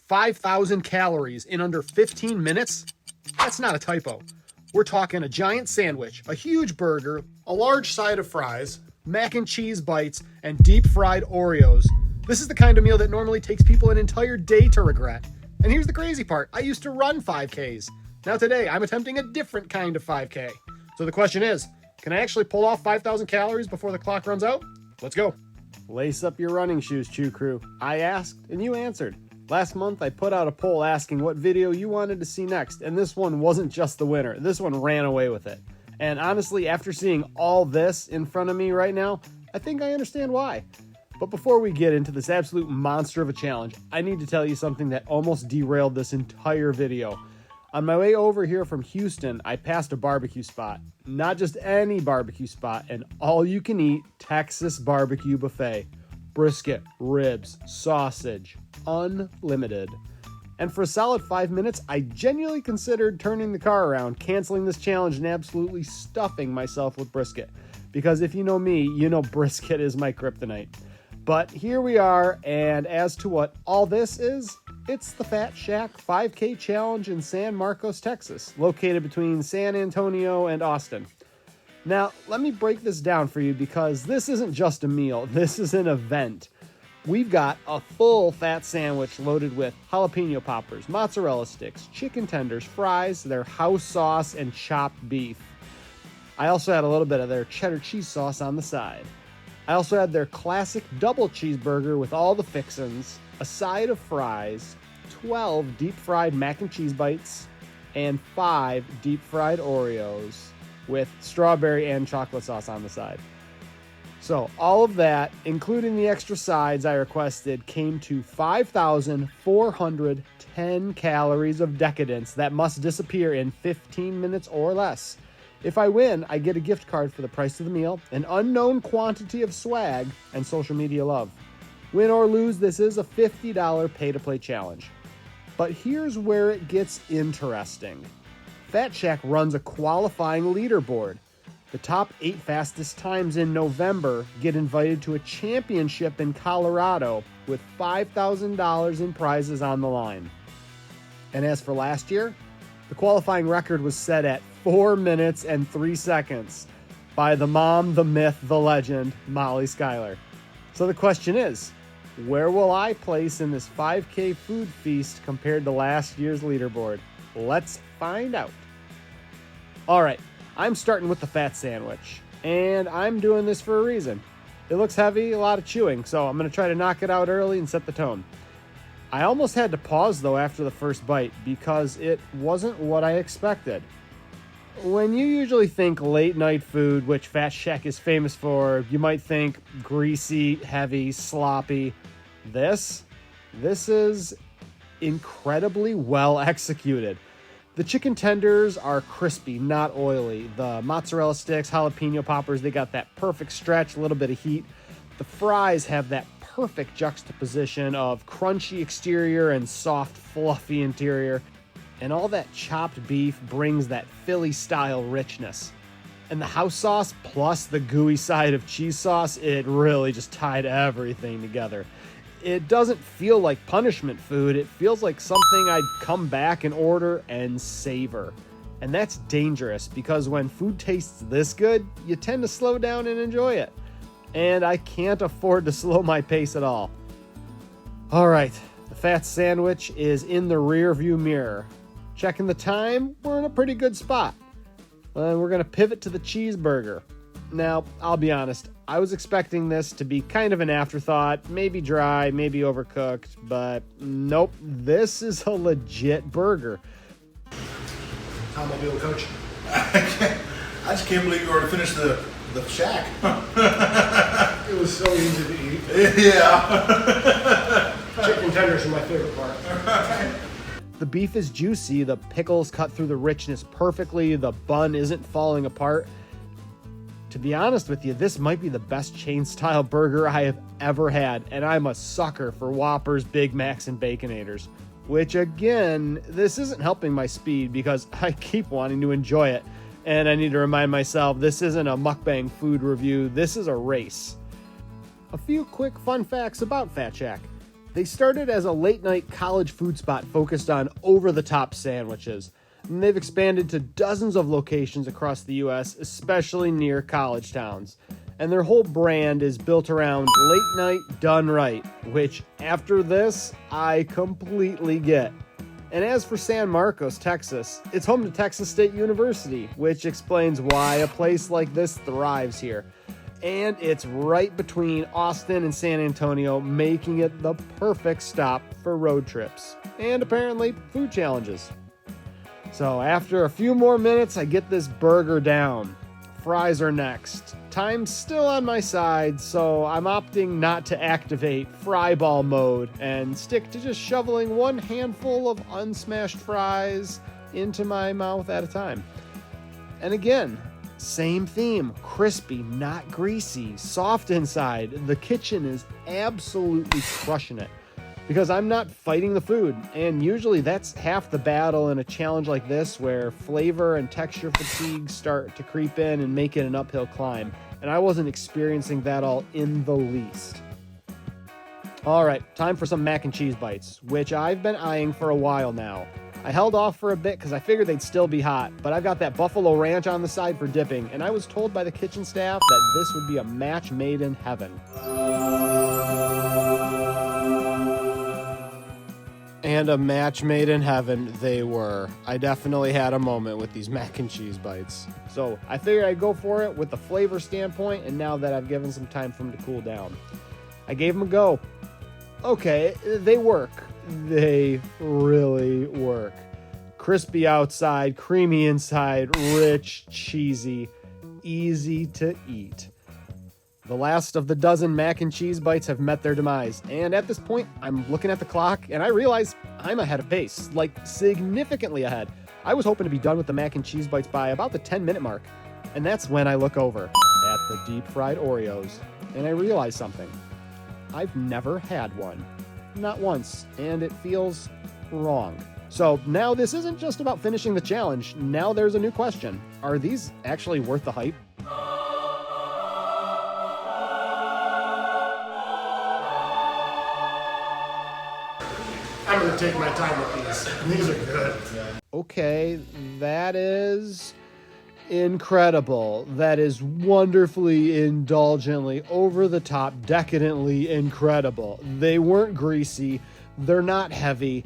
5,000 calories in under 15 minutes? That's not a typo. We're talking a giant sandwich, a huge burger, a large side of fries, mac and cheese bites, and deep fried Oreos. This is the kind of meal that normally takes people an entire day to regret. And here's the crazy part. I used to run 5Ks. Now today, I'm attempting a different kind of 5K. So the question is, can I actually pull off 5,000 calories before the clock runs out? Let's go. Lace up your running shoes, Chew Crew. I asked, and you answered. Last month, I put out a poll asking what video you wanted to see next, and this one wasn't just the winner. This one ran away with it. And honestly, after seeing all this in front of me right now, I think I understand why. But before we get into this absolute monster of a challenge, I need to tell you something that almost derailed this entire video. On my way over here from Houston, I passed a barbecue spot. Not just any barbecue spot, an all-you-can-eat Texas barbecue buffet. Brisket, ribs, sausage, unlimited. And for a solid 5 minutes, I genuinely considered turning the car around, canceling this challenge, and absolutely stuffing myself with brisket. Because if you know me, you know brisket is my kryptonite. But here we are, and as to what all this is, it's the Fat Shack 5K Challenge in San Marcos, Texas, located between San Antonio and Austin. Now, let me break this down for you because this isn't just a meal, this is an event. We've got a full fat sandwich loaded with jalapeno poppers, mozzarella sticks, chicken tenders, fries, their house sauce, and chopped beef. I also had a little bit of their cheddar cheese sauce on the side. I also had their classic double cheeseburger with all the fixins, a side of fries, 12 deep fried mac and cheese bites, and 5 deep fried Oreos with strawberry and chocolate sauce on the side. So all of that, including the extra sides I requested, came to 5,410 calories of decadence that must disappear in 15 minutes or less. If I win, I get a gift card for the price of the meal, an unknown quantity of swag, and social media love. Win or lose, this is a $50 pay-to-play challenge. But here's where it gets interesting. Fat Shack runs a qualifying leaderboard. The top 8 fastest times in November get invited to a championship in Colorado with $5,000 in prizes on the line. And as for last year, the qualifying record was set at 4 minutes and 3 seconds by the mom, the myth, the legend, Molly Schuyler. So the question is, where will I place in this 5K food feast compared to last year's leaderboard? Let's find out. All right, I'm starting with the fat sandwich, and I'm doing this for a reason. It looks heavy, a lot of chewing, so I'm going to try to knock it out early and set the tone. I almost had to pause, though, after the first bite because it wasn't what I expected. When you usually think late-night food, which Fat Shack is famous for, you might think greasy, heavy, sloppy. This is incredibly well executed. The chicken tenders are crispy, not oily. The mozzarella sticks, jalapeno poppers, they got that perfect stretch, a little bit of heat. The fries have that perfect juxtaposition of crunchy exterior and soft, fluffy interior. And all that chopped beef brings that Philly-style richness. And the house sauce plus the gooey side of cheese sauce, it really just tied everything together. It doesn't feel like punishment food. It feels like something I'd come back and order and savor. And that's dangerous because when food tastes this good, you tend to slow down and enjoy it. And I can't afford to slow my pace at all. All right, the fat sandwich is in the rear view mirror. Checking the time, we're in a pretty good spot. And we're going to pivot to the cheeseburger. Now, I'll be honest, I was expecting this to be kind of an afterthought, maybe dry, maybe overcooked, but nope, this is a legit burger. How am I doing, Coach? I just can't believe you already finished the shack. It was so easy to eat. Yeah. Chicken tenders are my favorite part. The beef is juicy, the pickles cut through the richness perfectly, the bun isn't falling apart. To be honest with you, this might be the best chain-style burger I have ever had, and I'm a sucker for Whoppers, Big Macs, and Baconators. Which, again, this isn't helping my speed because I keep wanting to enjoy it. And I need to remind myself, this isn't a mukbang food review, this is a race. A few quick fun facts about Fat Shack. They started as a late-night college food spot focused on over-the-top sandwiches, and they've expanded to dozens of locations across the U.S., especially near college towns. And their whole brand is built around late night done right, which after this, I completely get. And as for San Marcos, Texas, it's home to Texas State University, which explains why a place like this thrives here. And it's right between Austin and San Antonio, making it the perfect stop for road trips and apparently food challenges. So after a few more minutes, I get this burger down. Fries are next. Time's still on my side, so I'm opting not to activate fry ball mode and stick to just shoveling one handful of unsmashed fries into my mouth at a time. And again, same theme, crispy, not greasy, soft inside. The kitchen is absolutely crushing it because I'm not fighting the food. And usually that's half the battle in a challenge like this where flavor and texture fatigue start to creep in and make it an uphill climb. And I wasn't experiencing that all in the least. All right, time for some mac and cheese bites, which I've been eyeing for a while now. I held off for a bit because I figured they'd still be hot, but I've got that buffalo ranch on the side for dipping, and I was told by the kitchen staff that this would be a match made in heaven. And a match made in heaven they were. I definitely had a moment with these mac and cheese bites. So I figured I'd go for it with the flavor standpoint, and now that I've given some time for them to cool down. I gave them a go. Okay, they work. They really work. Crispy outside, creamy inside, rich, cheesy, easy to eat. The last of the dozen mac and cheese bites have met their demise, and at this point, I'm looking at the clock, and I realize I'm ahead of pace, like significantly ahead. I was hoping to be done with the mac and cheese bites by about the 10-minute mark, and that's when I look over at the deep-fried Oreos, and I realize something. I've never had one. Not once, and it feels wrong. So now this isn't just about finishing the challenge. Now there's a new question. Are these actually worth the hype? I'm going to take my time with these. These are good. Okay, that is incredible. That is wonderfully, indulgently, over the top, decadently incredible. They weren't greasy. They're not heavy.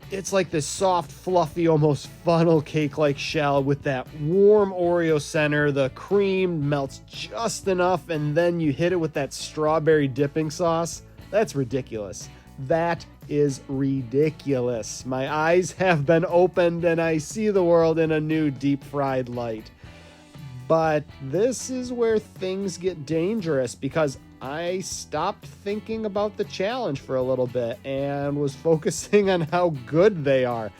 It's like this soft, fluffy, almost funnel cake-like shell with that warm Oreo center. The cream melts just enough, and then you hit it with that strawberry dipping sauce. That's ridiculous. That is ridiculous. My eyes have been opened, and I see the world in a new deep-fried light. But this is where things get dangerous because I stopped thinking about the challenge for a little bit and was focusing on how good they are.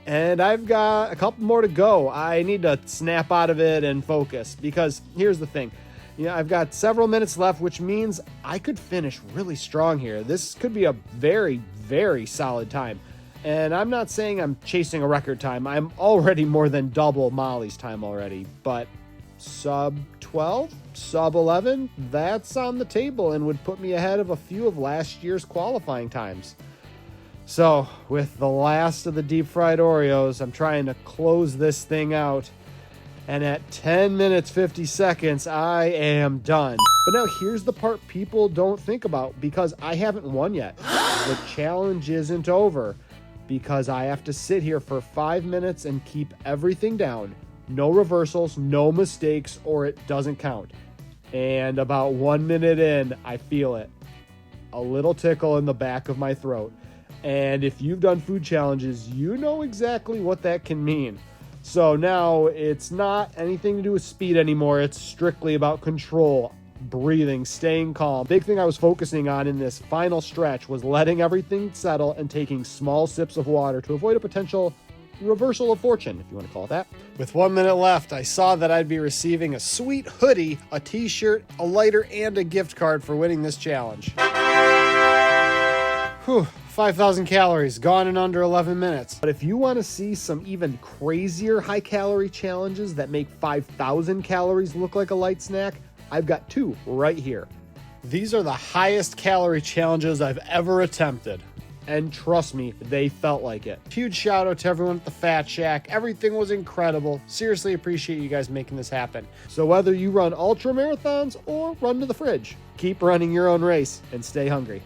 And I've got a couple more to go. I need to snap out of it and focus because here's the thing. I've got several minutes left, which means I could finish really strong here. This could be a very, very solid time. And I'm not saying I'm chasing a record time. I'm already more than double Molly's time already. But sub 12, sub 11, that's on the table and would put me ahead of a few of last year's qualifying times. So with the last of the deep fried Oreos, I'm trying to close this thing out. And at 10 minutes, 50 seconds, I am done. But now here's the part people don't think about because I haven't won yet. The challenge isn't over because I have to sit here for 5 minutes and keep everything down. No reversals, no mistakes, or it doesn't count. And about 1 minute in, I feel it. A little tickle in the back of my throat. And if you've done food challenges, you know exactly what that can mean. So now it's not anything to do with speed anymore. It's strictly about control, breathing, staying calm. Big thing I was focusing on in this final stretch was letting everything settle and taking small sips of water to avoid a potential reversal of fortune, if you want to call it that. With 1 minute left, I saw that I'd be receiving a sweet hoodie, a t-shirt, a lighter, and a gift card for winning this challenge. Whew. 5,000 calories, gone in under 11 minutes. But if you want to see some even crazier high-calorie challenges that make 5,000 calories look like a light snack, I've got two right here. These are the highest calorie challenges I've ever attempted. And trust me, they felt like it. Huge shout out to everyone at the Fat Shack. Everything was incredible. Seriously appreciate you guys making this happen. So whether you run ultra marathons or run to the fridge, keep running your own race and stay hungry.